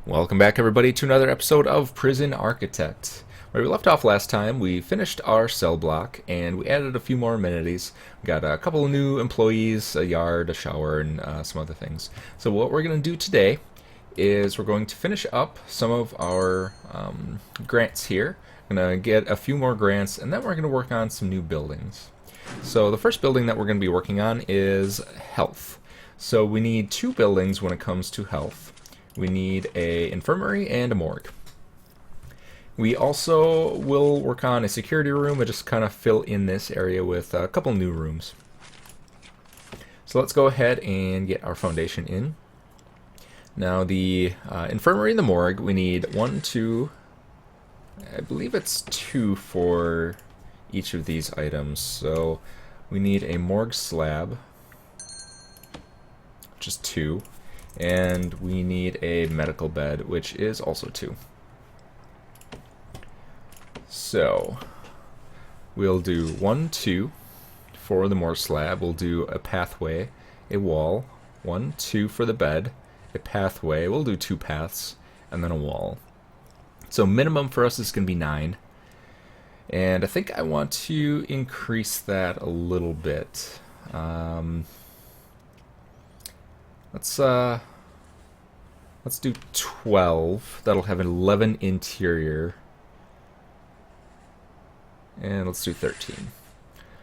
Welcome back, everybody, to another episode of Prison Architect. Where we left off last time, we finished our cell block and we added a few more amenities. We got a couple of new employees, a yard, a shower, and some other things. So what we're going to do today is we're going to finish up some of our grants here. We're going to get a few more grants, and then we're going to work on some new buildings. So the first building that we're going to be working on is health. So we need two buildings when it comes to health. We need a infirmary and a morgue. We also will work on a security room and just kind of fill in this area with a couple new rooms. So let's go ahead and get our foundation in. Now the infirmary and the morgue, we need one, two, I believe it's two for each of these items. So we need a morgue slab, which is two. And we need a medical bed, which is also two. So we'll do 1, 2 for the morgue slab. We'll do a pathway, a wall, 1, 2 for the bed, a pathway. We'll do 2 paths, and then a wall. So minimum for us is going to be 9. And I think I want to increase that a little bit. Let's do 12. That'll have an 11 interior. And let's do 13.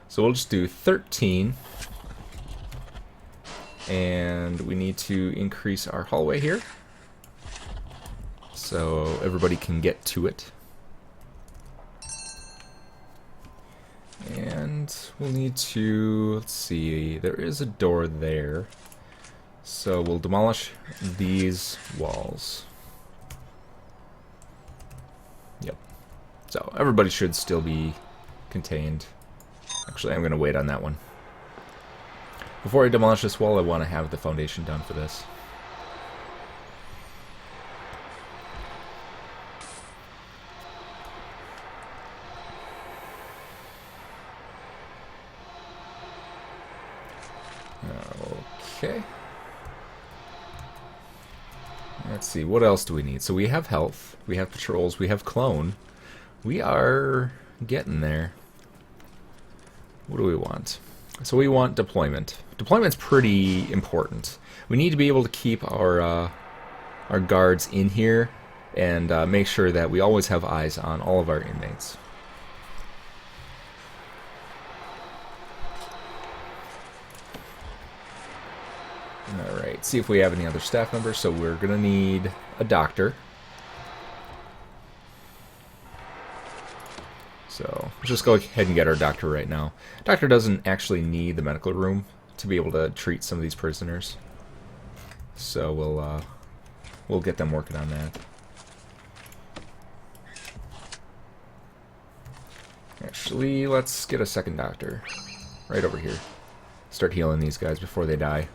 So we'll just do 13. And we need to increase our hallway here, so everybody can get to it. And we'll need to, let's see, there is a door there. So we'll demolish these walls. Yep. So everybody should still be contained. Actually, I'm going to wait on that one. Before I demolish this wall, I want to have the foundation done for this. Okay. Let's see, what else do we need? So we have health, we have patrols, we have clone. We are getting there. What do we want? So we want deployment. Deployment's pretty important. We need to be able to keep our guards in here and make sure that we always have eyes on all of our inmates. Alright, see if we have any other staff members. So we're going to need a doctor. So let's just go ahead and get our doctor right now. Doctor doesn't actually need the medical room to be able to treat some of these prisoners. So we'll get them working on that. Actually, let's get a second doctor right over here. Start healing these guys before they die.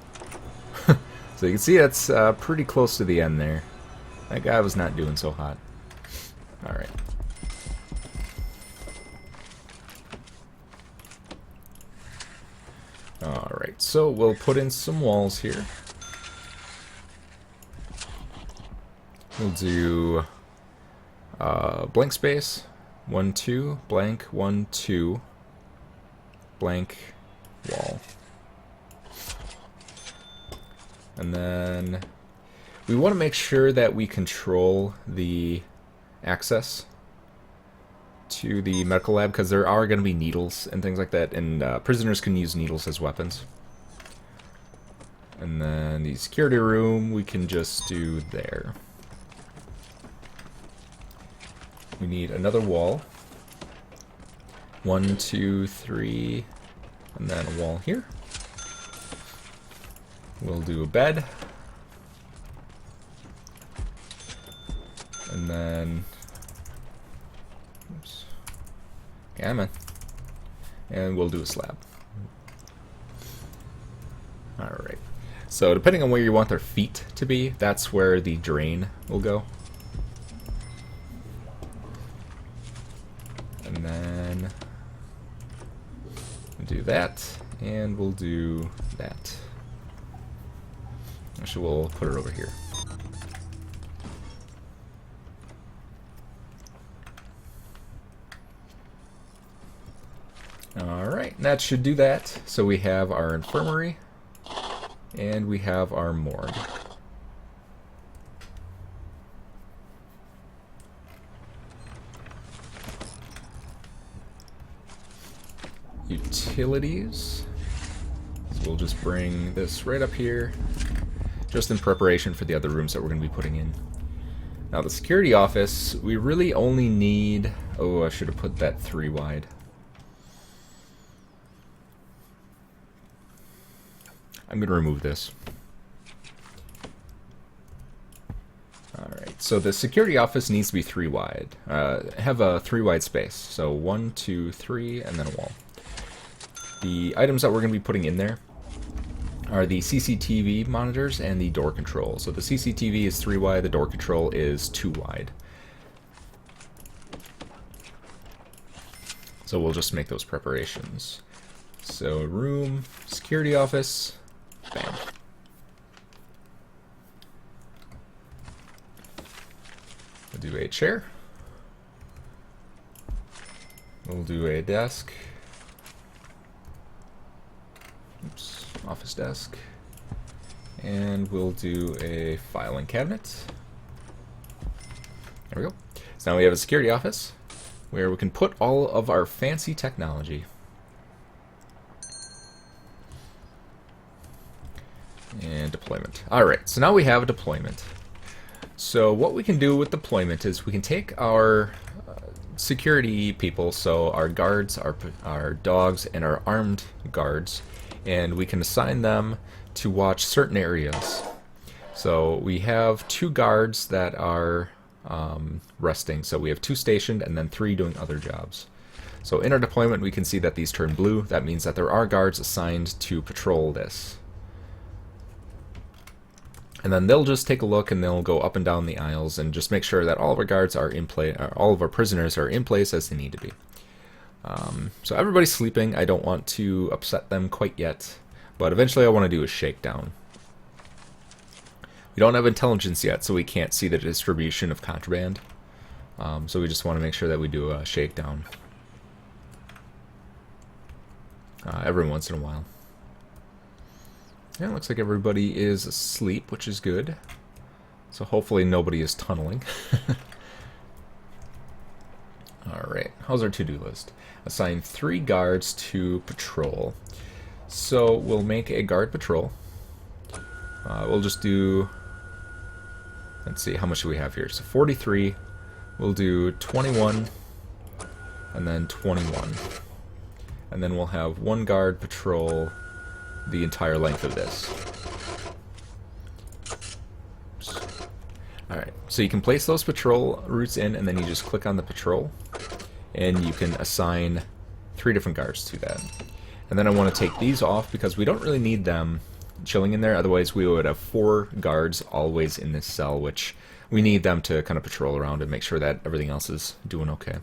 So you can see that's pretty close to the end there. That guy was not doing so hot. Alright. Alright, so we'll put in some walls here. We'll do blank space, 1, 2, blank, 1, 2, blank, wall. And then we want to make sure that we control the access to the medical lab, because there are going to be needles and things like that, and prisoners can use needles as weapons. And then the security room we can just do there. We need another wall. 1, 2, 3, and then a wall here. We'll do a bed. And then... oops. Yeah, man. And we'll do a slab. Alright. So depending on where you want their feet to be, that's where the drain will go. And then... we'll do that, and we'll do that. Actually, we'll put it over here. Alright, that should do that. So we have our infirmary, and we have our morgue. Utilities. So we'll just bring this right up here, just in preparation for the other rooms that we're going to be putting in. Now the security office, we really only need... Oh, I should have put that 3 wide. I'm going to remove this. Alright, so the security office needs to be 3 wide. Have a 3 wide space. So 1, 2, 3, and then a wall. The items that we're going to be putting in there are the CCTV monitors and the door control. So the CCTV is 3 wide, the door control is 2 wide. So we'll just make those preparations. So room, security office, bam. We'll do a chair. We'll do a desk. Oops, office desk. And we'll do a filing cabinet. There we go. So now we have a security office where we can put all of our fancy technology. And deployment. Alright, so now we have a deployment. So what we can do with deployment is we can take our security people, so our guards, our dogs, and our armed guards, and we can assign them to watch certain areas. So we have 2 guards that are resting. So we have 2 stationed and then 3 doing other jobs. So in our deployment we can see that these turn blue. That means that there are guards assigned to patrol this. And then they'll just take a look and they'll go up and down the aisles and just make sure that all of our guards are in place, all of our prisoners are in place as they need to be. So everybody's sleeping. I don't want to upset them quite yet, but eventually I want to do a shakedown. We don't have intelligence yet, so we can't see the distribution of contraband. So we just want to make sure that we do a shakedown every once in a while. Yeah, it looks like everybody is asleep, which is good. So hopefully nobody is tunneling. Alright, how's our to-do list? Assign 3 guards to patrol. So we'll make a guard patrol. We'll just do... Let's see, how much do we have here? So 43. We'll do 21. And then 21. And then we'll have 1 guard patrol the entire length of this. Alright, so you can place those patrol routes in, and then you just click on the patrol, and you can assign 3 different guards to that. And then I want to take these off because we don't really need them chilling in there, otherwise we would have 4 guards always in this cell, which we need them to kind of patrol around and make sure that everything else is doing okay.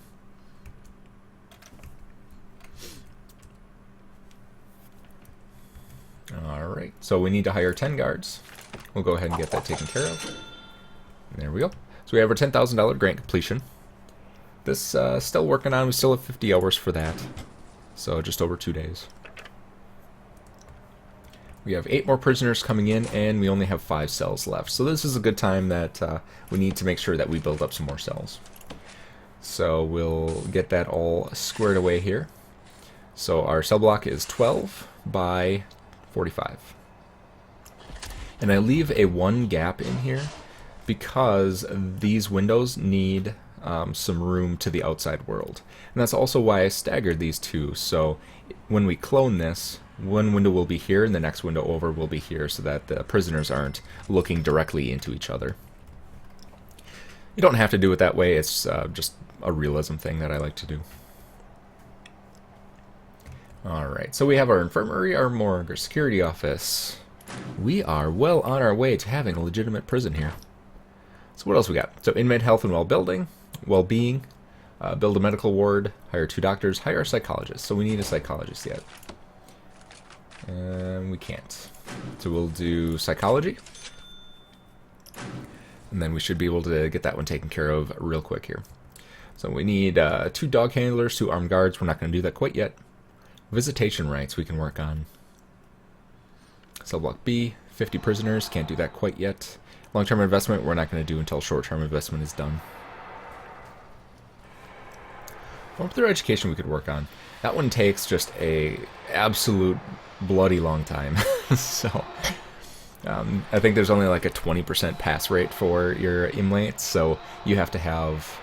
Alright, so we need to hire 10 guards. We'll go ahead and get that taken care of. There we go. So we have our $10,000 grant completion. This still working on, we still have 50 hours for that. So just over 2 days. We have 8 more prisoners coming in, and we only have 5 cells left. So this is a good time that we need to make sure that we build up some more cells. So we'll get that all squared away here. So our cell block is 12 by 45. And I leave a 1 gap in here because these windows need some room to the outside world. And that's also why I staggered these 2. So when we clone this, one window will be here and the next window over will be here so that the prisoners aren't looking directly into each other. You don't have to do it that way, it's just a realism thing that I like to do. Alright, so we have our infirmary, our morgue, our security office. We are well on our way to having a legitimate prison here. So what else we got? So inmate health and well-being, build a medical ward, hire 2 doctors, hire a psychologist. So we need a psychologist yet. We can't. So we'll do psychology. And then we should be able to get that one taken care of real quick here. So we need 2 dog handlers, 2 armed guards. We're not going to do that quite yet. Visitation rights we can work on. Cell block B, 50 prisoners, can't do that quite yet. Long-term investment we're not going to do until short-term investment is done. Form through education we could work on. That one takes just a absolute bloody long time. So I think there's only like a 20% pass rate for your inmates, so you have to have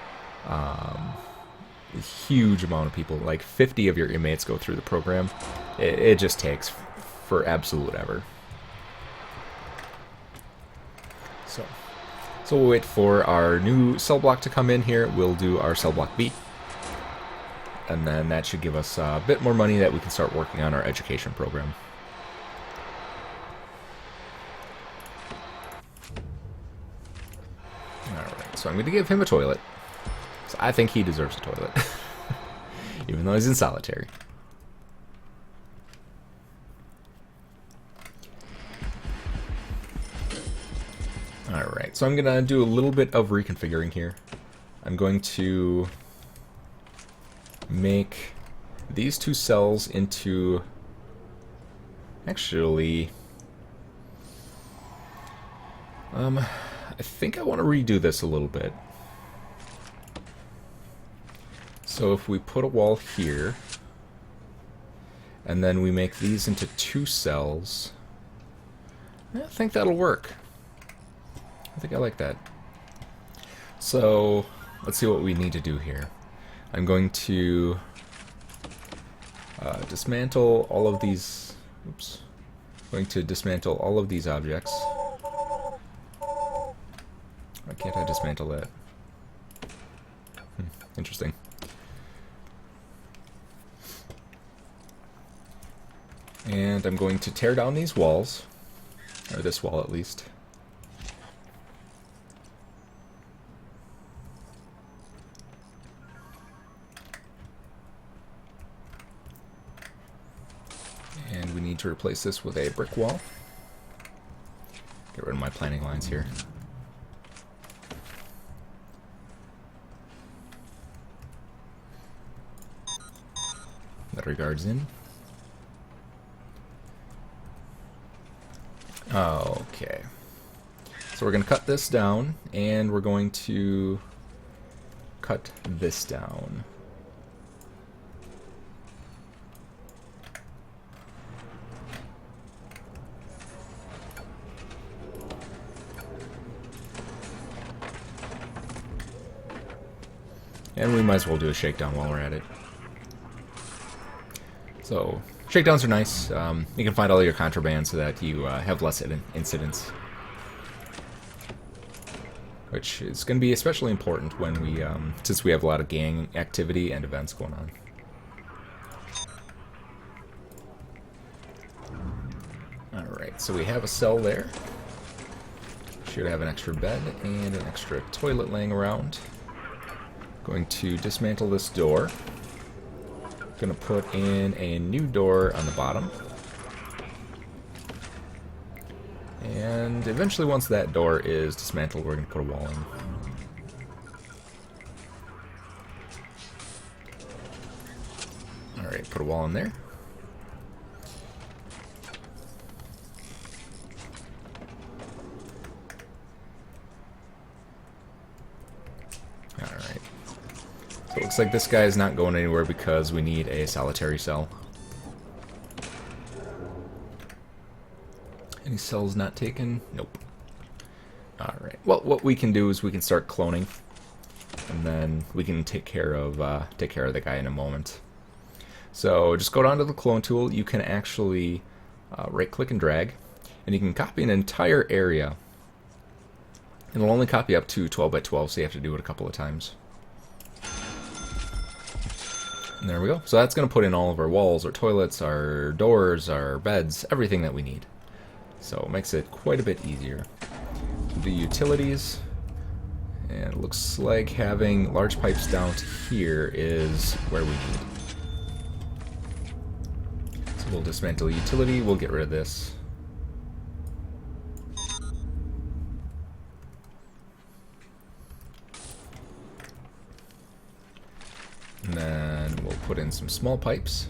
a huge amount of people, like 50 of your inmates go through the program. It just takes for absolute ever. So we'll wait for our new cell block to come in here. We'll do our cell block B. And then that should give us a bit more money that we can start working on our education program. Alright, so I'm going to give him a toilet. So I think he deserves a toilet. Even though he's in solitary. Alright, so I'm going to do a little bit of reconfiguring here. I'm going to make these two cells into... Actually... I think I want to redo this a little bit. So if we put a wall here, and then we make these into two cells, I think that'll work. I think I like that. So let's see what we need to do here. I'm going to dismantle all of these. Oops. I'm going to dismantle all of these objects. Why can't I dismantle that? Interesting. And I'm going to tear down these walls, or this wall at least. And we need to replace this with a brick wall. Get rid of my planning lines here. Letter guards in. Okay. So we're going to cut this down, and we're going to cut this down. And we might as well do a shakedown while we're at it. So, shakedowns are nice. You can find all your contraband so that you have less incidents. Which is going to be especially important when we, since we have a lot of gang activity and events going on. Alright, so we have a cell there. Should have an extra bed and an extra toilet laying around. Going to dismantle this door. Going to put in a new door on the bottom. And eventually, once that door is dismantled, we're going to put a wall in. Alright, put a wall in there. Alright. So it looks like this guy is not going anywhere because we need a solitary cell. Any cells not taken? Nope. Alright. Well, what we can do is we can start cloning. And then we can take care of the guy in a moment. So just go down to the clone tool. You can actually right click and drag. And you can copy an entire area. And it'll only copy up to 12 by 12, so you have to do it a couple of times. And there we go. So that's going to put in all of our walls, our toilets, our doors, our beds, everything that we need. So it makes it quite a bit easier. The utilities, and it looks like having large pipes down to here is where we need. So we'll dismantle utility, we'll get rid of this. And then we'll put in some small pipes.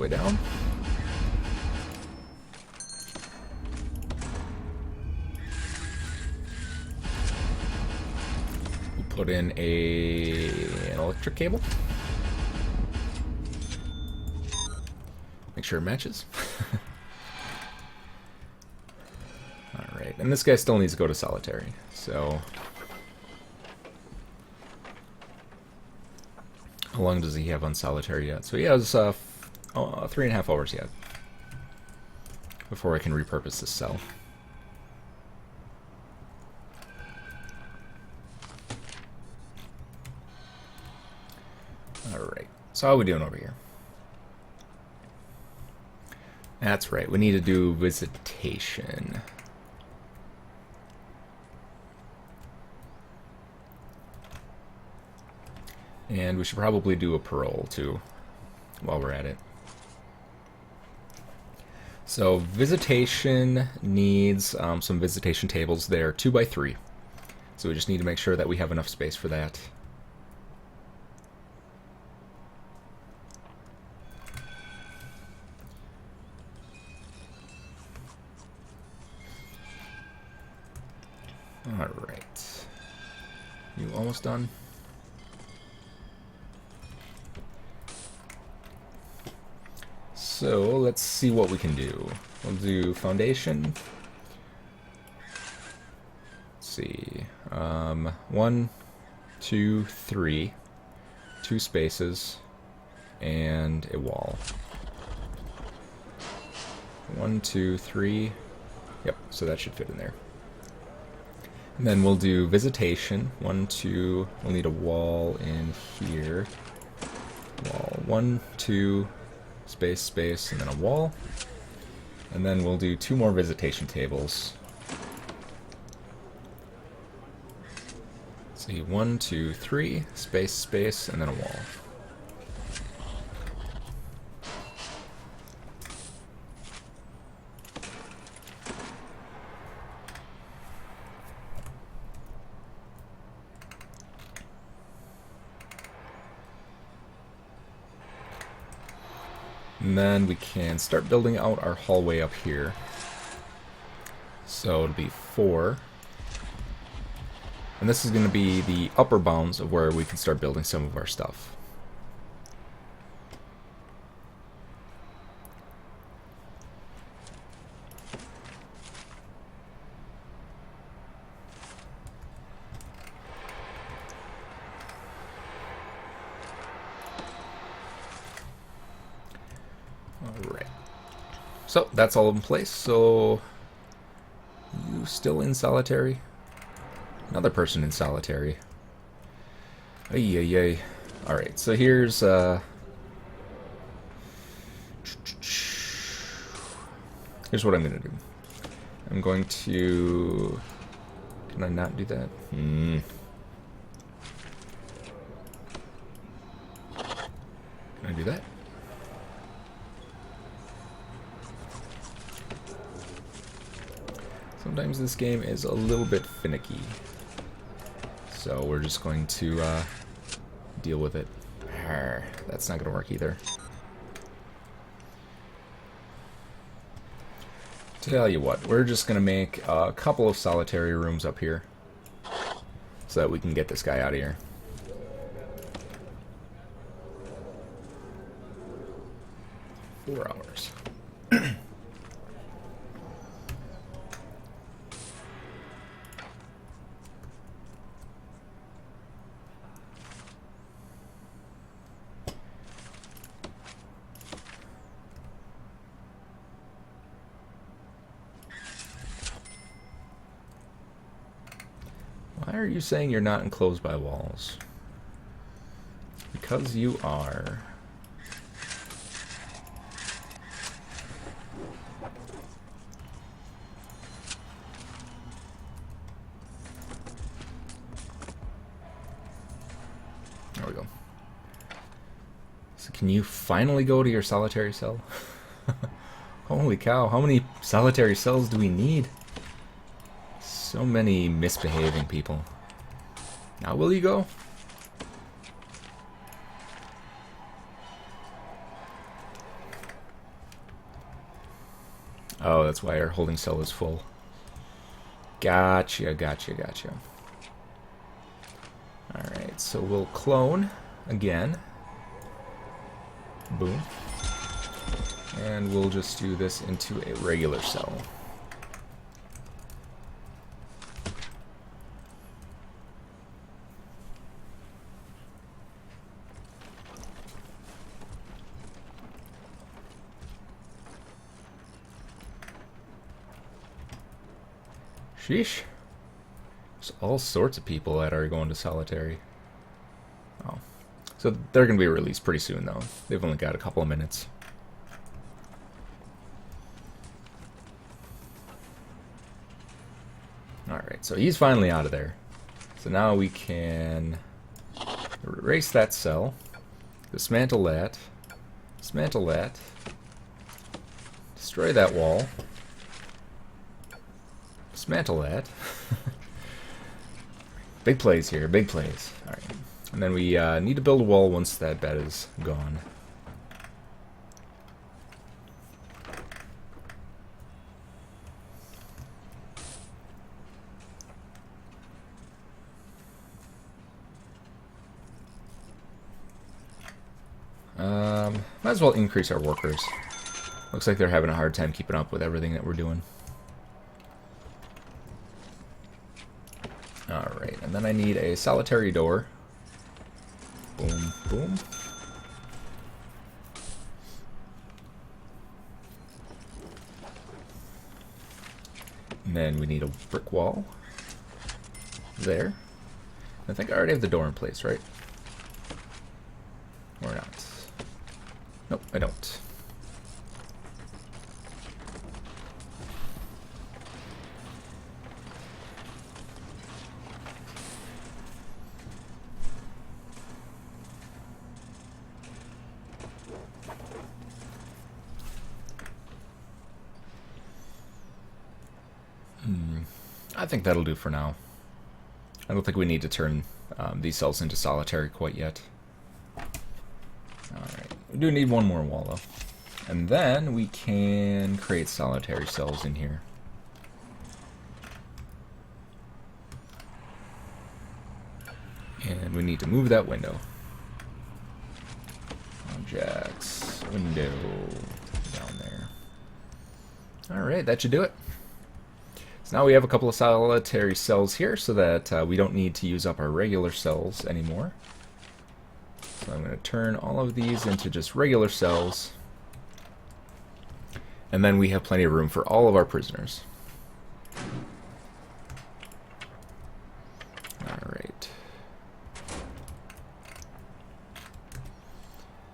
way down. We put in an electric cable. Make sure it matches. Alright, and this guy still needs to go to solitary, so... How long does he have on solitary yet? So he has 3.5 hours yet before I can repurpose this cell. Alright, so how are we doing over here? That's right, we need to do visitation. And we should probably do a parole, too, while we're at it. So, visitation needs some visitation tables. They're 2x3. So we just need to make sure that we have enough space for that. Alright. You almost done? So let's see what we can do. We'll do foundation. Let's see. 1, 2, 3. 2 spaces. And a wall. 1, 2, 3. Yep, so that should fit in there. And then we'll do visitation. 1, 2. We'll need a wall in here. Wall. 1, 2. Space, space, and then a wall. And then we'll do 2 more visitation tables. Let's see, 1, 2, 3. Space, space, and then a wall. And then we can start building out our hallway up here. So it'll be 4. And this is going to be the upper bounds of where we can start building some of our stuff. Alright. So, that's all in place. So, you still in solitary? Another person in solitary. Ay, ay, ay. Alright, so here's, here's what I'm going to do. I'm going to... Can I not do that? Can I do that? Sometimes this game is a little bit finicky. So we're just going to deal with it. That's not going to work either. Tell you what, we're just going to make a couple of solitary rooms up here so that we can get this guy out of here. Four hours. Why are you saying you're not enclosed by walls? Because you are. There we go. So can you finally go to your solitary cell? Holy cow, how many solitary cells do we need? So many misbehaving people. Now will you go? Oh, that's why our holding cell is full. Gotcha, gotcha, gotcha. Alright, so we'll clone again. Boom. And we'll just do this into a regular cell. Sheesh. There's all sorts of people that are going to solitary. Oh. So they're going to be released pretty soon, though. They've only got a couple of minutes. Alright, so he's finally out of there. So now we can erase that cell, dismantle that, destroy that wall, dismantle that. Big plays here, big plays. Alright. And then we need to build a wall once that bed is gone. Might as well increase our workers. Looks like they're having a hard time keeping up with everything that we're doing. Alright, and then I need a solitary door. Boom, boom. And then we need a brick wall. There. I think I already have the door in place, right? Or not. Nope, I don't. I think that'll do for now. I don't think we need to turn these cells into solitary quite yet. Alright, we do need one more wall though. And then we can create solitary cells in here. And we need to move that window. Objects, window, down there. Alright, that should do it. So now we have a couple of solitary cells here so that we don't need to use up our regular cells anymore. So I'm going to turn all of these into just regular cells. And then we have plenty of room for all of our prisoners. Alright.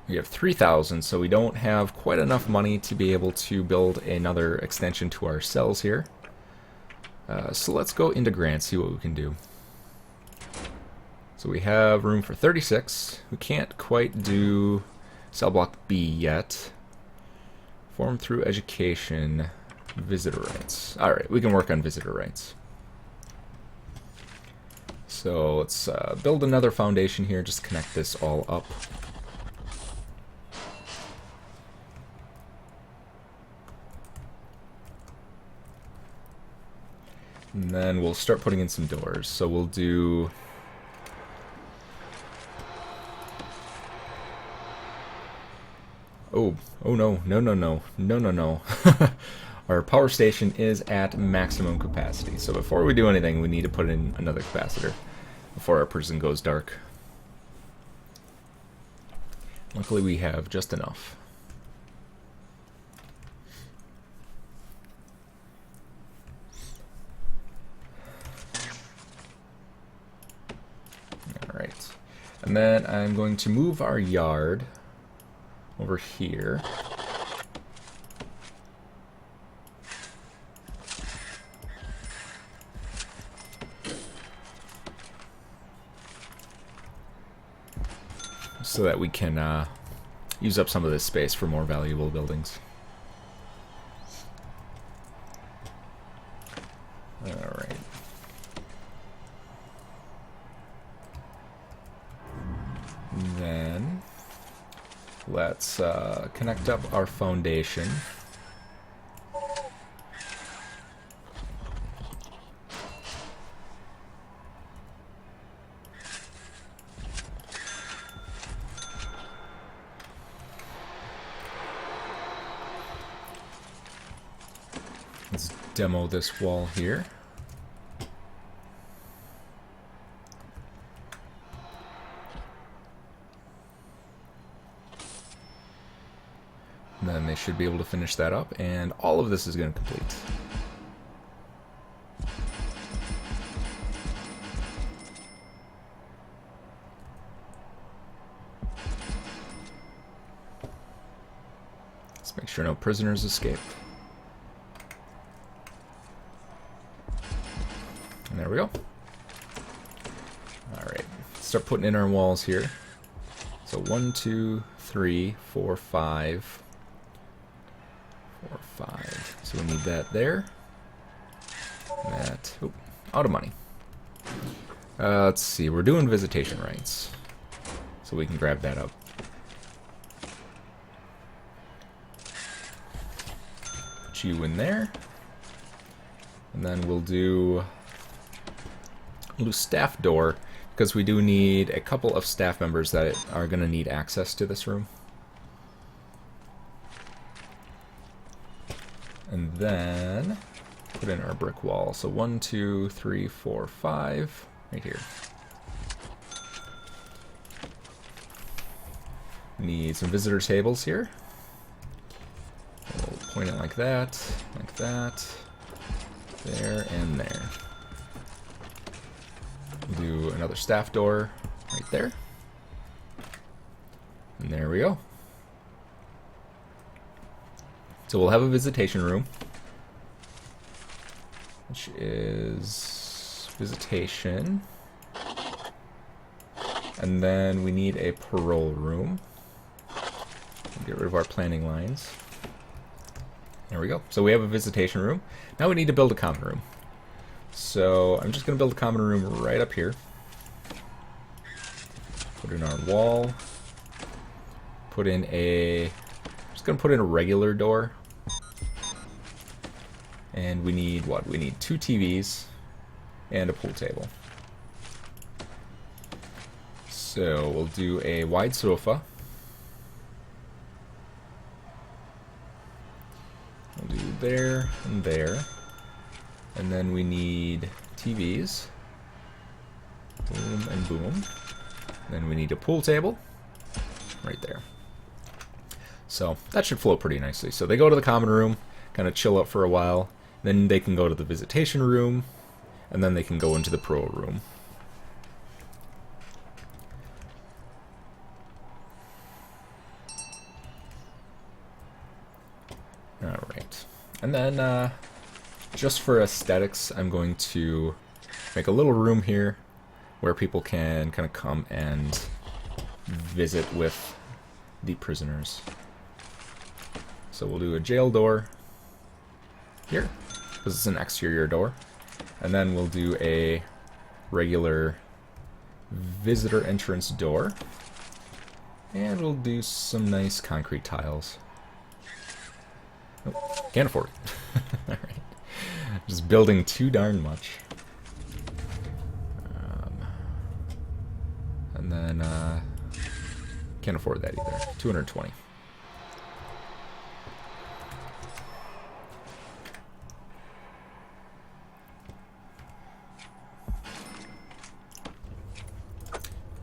We have 3,000, so we don't have quite enough money to be able to build another extension to our cells here. So let's go into grants, see what we can do. So we have room for 36. We can't quite do cell block B yet. Form through education, visitor rights. Alright, we can work on visitor rights. So let's build another foundation here, just connect this all up. And then we'll start putting in some doors. So we'll do... Oh no. Our power station is at maximum capacity. So before we do anything, we need to put in another capacitor before our prison goes dark. Luckily we have just enough. Alright. And then I'm going to move our yard over here. So that we can use up some of this space for more valuable buildings. Alright. Then let's connect up our foundation. demo this wall here. And then they should be able to finish that up, and all of this is going to complete. Let's make sure no prisoners escape. And there we go. Alright, start putting in our walls here. So 1, 2, 3, 4, 5. 4, 5. So we need that there. That. Oh, out of money. Let's see, we're doing visitation rights. So we can grab that up. Put you in there. And then we'll do staff door, because we do need a couple of staff members that are going to need access to this room. And then put in our brick wall. So 1, 2, 3, 4, 5, right here. Need some visitor tables here. We'll point it like that, there, and there. We'll do another staff door right there. And there we go. So we'll have a visitation room, which is visitation. And then we need a parole room. Get rid of our planning lines. There we go. So we have a visitation room. Now we need to build a common room. So I'm just going to build a common room right up here. Put in our wall. Put in a... just going to put in a regular door. And we need what? We need 2 TVs and a pool table. So we'll do a wide sofa. We'll do there and there. And then we need TVs. Boom and boom. Then we need a pool table. Right there. So that should flow pretty nicely. So they go to the common room, kind of chill up for a while. Then they can go to the visitation room. And then they can go into the pro room. Alright. And then, just for aesthetics, I'm going to make a little room here where people can kind of come and visit with the prisoners. So we'll do a jail door here, because it's an exterior door. And then we'll do a regular visitor entrance door. And we'll do some nice concrete tiles. Oh, can't afford it. Alright. Just building too darn much. And then, can't afford that either. 220.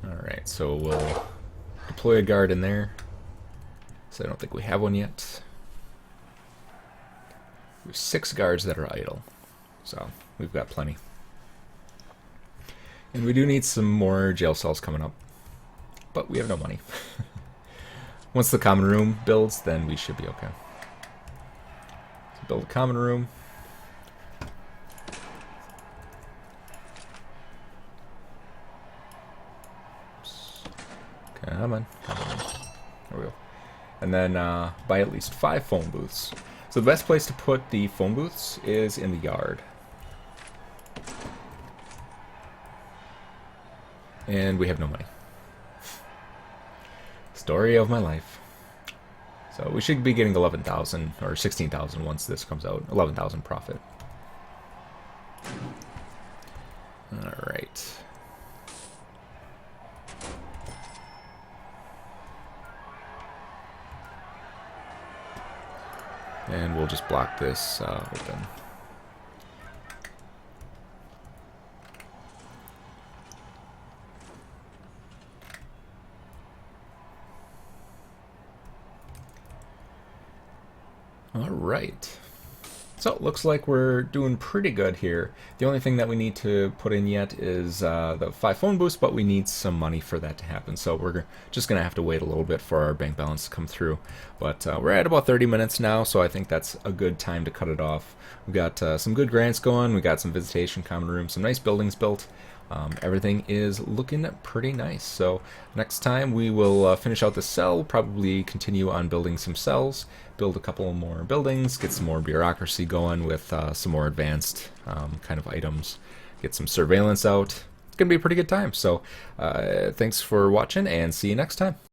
Alright, so we'll deploy a guard in there. So I don't think we have one yet. We have 6 guards that are idle. So we've got plenty. And we do need some more jail cells coming up. But we have no money. Once the common room builds, then we should be okay. So build a common room. Come on. There we go. And then buy at least 5 phone booths. So the best place to put the phone booths is in the yard. And we have no money. Story of my life. So we should be getting 11,000 or 16,000 once this comes out. 11,000 profit. All right. And we'll just block this open. All right. So it looks like we're doing pretty good here. The only thing that we need to put in yet is the 5 phone boost, but we need some money for that to happen. So we're just going to have to wait a little bit for our bank balance to come through. But we're at about 30 minutes now, so I think that's a good time to cut it off. We've got some good grants going. We got some visitation, common rooms, some nice buildings built. Everything is looking pretty nice. So next time we will finish out the cell, probably continue on building some cells, build a couple more buildings, get some more bureaucracy going with some more advanced kind of items, get some surveillance out. It's going to be a pretty good time. So thanks for watching and see you next time.